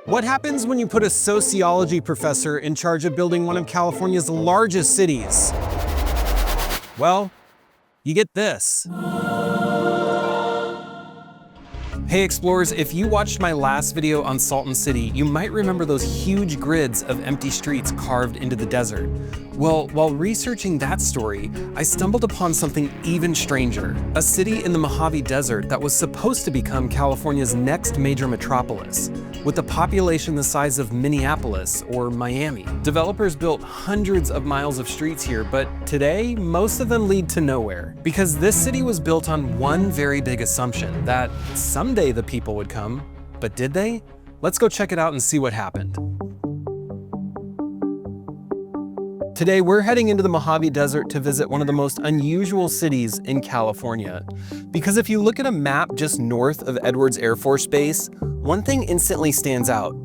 What happens when you put a sociology professor in charge of building one of California's largest cities? Well, you get this. Hey explorers, if you watched my last video on Salton City, you might remember those huge grids of empty streets carved into the desert. Well, while researching that story, I stumbled upon something even stranger. A city in the Mojave Desert that was supposed to become California's next major metropolis, with a population the size of Minneapolis or Miami. Developers built hundreds of miles of streets here, but today, most of them lead to nowhere. Because this city was built on one very big assumption, that someday the people would come. But did they? Let's go check it out and see what happened. Today, we're heading into the Mojave Desert to visit one of the most unusual cities in California. Because if you look at a map just north of Edwards Air Force Base, one thing instantly stands out.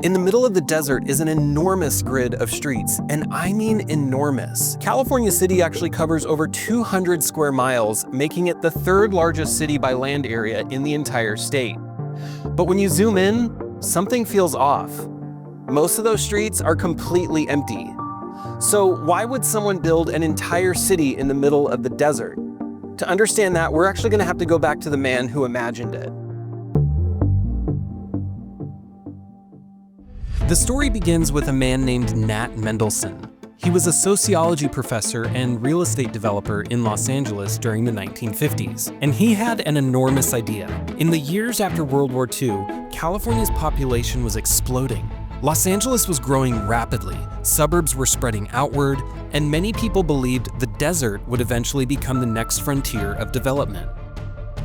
In the middle of the desert is an enormous grid of streets, and I mean enormous. California City actually covers over 200 square miles, making it the third largest city by land area in the entire state. But when you zoom in, something feels off. Most of those streets are completely empty. So why would someone build an entire city in the middle of the desert? To understand that, we're actually going to have to go back to the man who imagined it. The story begins with a man named Nat Mendelsohn. He was a sociology professor and real estate developer in Los Angeles during the 1950s, and he had an enormous idea. In the years after World War II, California's population was exploding. Los Angeles was growing rapidly, suburbs were spreading outward, and many people believed the desert would eventually become the next frontier of development.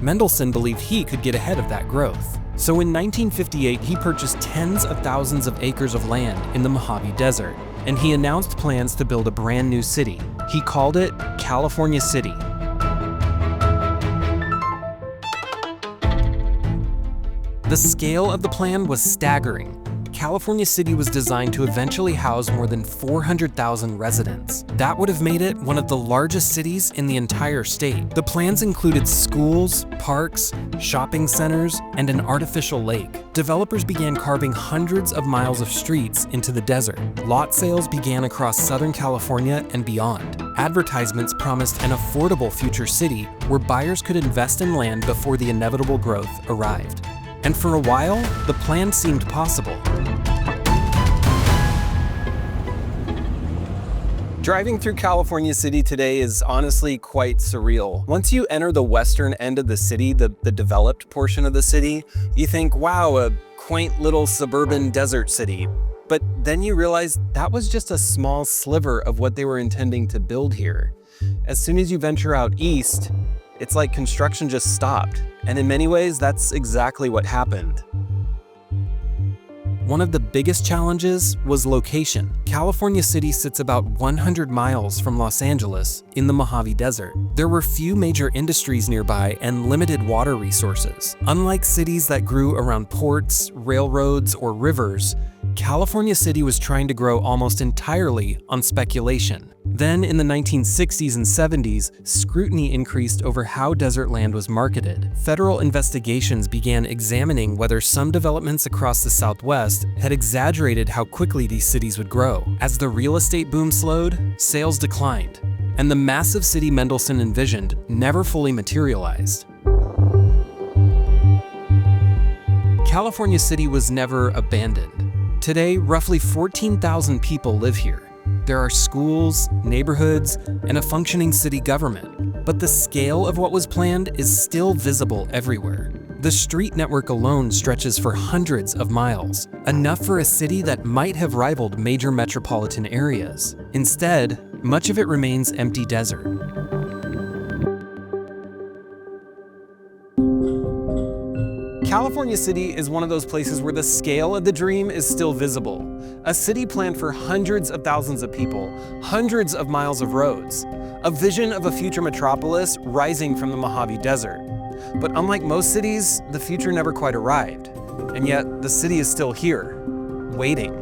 Mendelsohn believed he could get ahead of that growth. So in 1958, he purchased tens of thousands of acres of land in the Mojave Desert, and he announced plans to build a brand new city. He called it California City. The scale of the plan was staggering. California City was designed to eventually house more than 400,000 residents. That would have made it one of the largest cities in the entire state. The plans included schools, parks, shopping centers, and an artificial lake. Developers began carving hundreds of miles of streets into the desert. Lot sales began across Southern California and beyond. Advertisements promised an affordable future city where buyers could invest in land before the inevitable growth arrived. And for a while, the plan seemed possible. Driving through California City today is honestly quite surreal. Once you enter the western end of the city, the developed portion of the city, you think, wow, a quaint little suburban desert city. But then you realize that was just a small sliver of what they were intending to build here. As soon as you venture out east, it's like construction just stopped. And in many ways, that's exactly what happened. One of the biggest challenges was location. California City sits about 100 miles from Los Angeles in the Mojave Desert. There were few major industries nearby and limited water resources. Unlike cities that grew around ports, railroads, or rivers, California City was trying to grow almost entirely on speculation. Then in the 1960s and 70s, scrutiny increased over how desert land was marketed. Federal investigations began examining whether some developments across the Southwest had exaggerated how quickly these cities would grow. As the real estate boom slowed, sales declined, and the massive city Mendelsohn envisioned never fully materialized. California City was never abandoned. Today, roughly 14,000 people live here. There are schools, neighborhoods, and a functioning city government. But the scale of what was planned is still visible everywhere. The street network alone stretches for hundreds of miles, enough for a city that might have rivaled major metropolitan areas. Instead, much of it remains empty desert. California City is one of those places where the scale of the dream is still visible. A city planned for hundreds of thousands of people, hundreds of miles of roads. A vision of a future metropolis rising from the Mojave Desert. But unlike most cities, the future never quite arrived. And yet, the city is still here, waiting.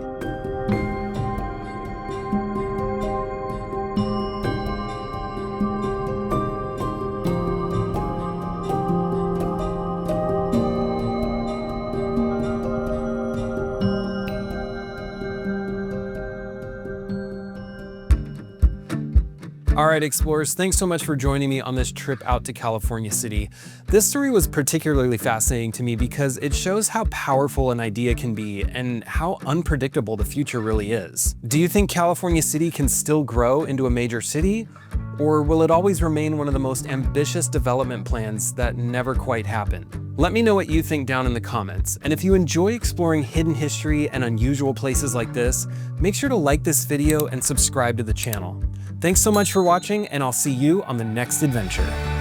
All right, explorers, thanks so much for joining me on this trip out to California City. This story was particularly fascinating to me because it shows how powerful an idea can be and how unpredictable the future really is. Do you think California City can still grow into a major city? Or will it always remain one of the most ambitious development plans that never quite happen? Let me know what you think down in the comments. And if you enjoy exploring hidden history and unusual places like this, make sure to like this video and subscribe to the channel. Thanks so much for watching, and I'll see you on the next adventure.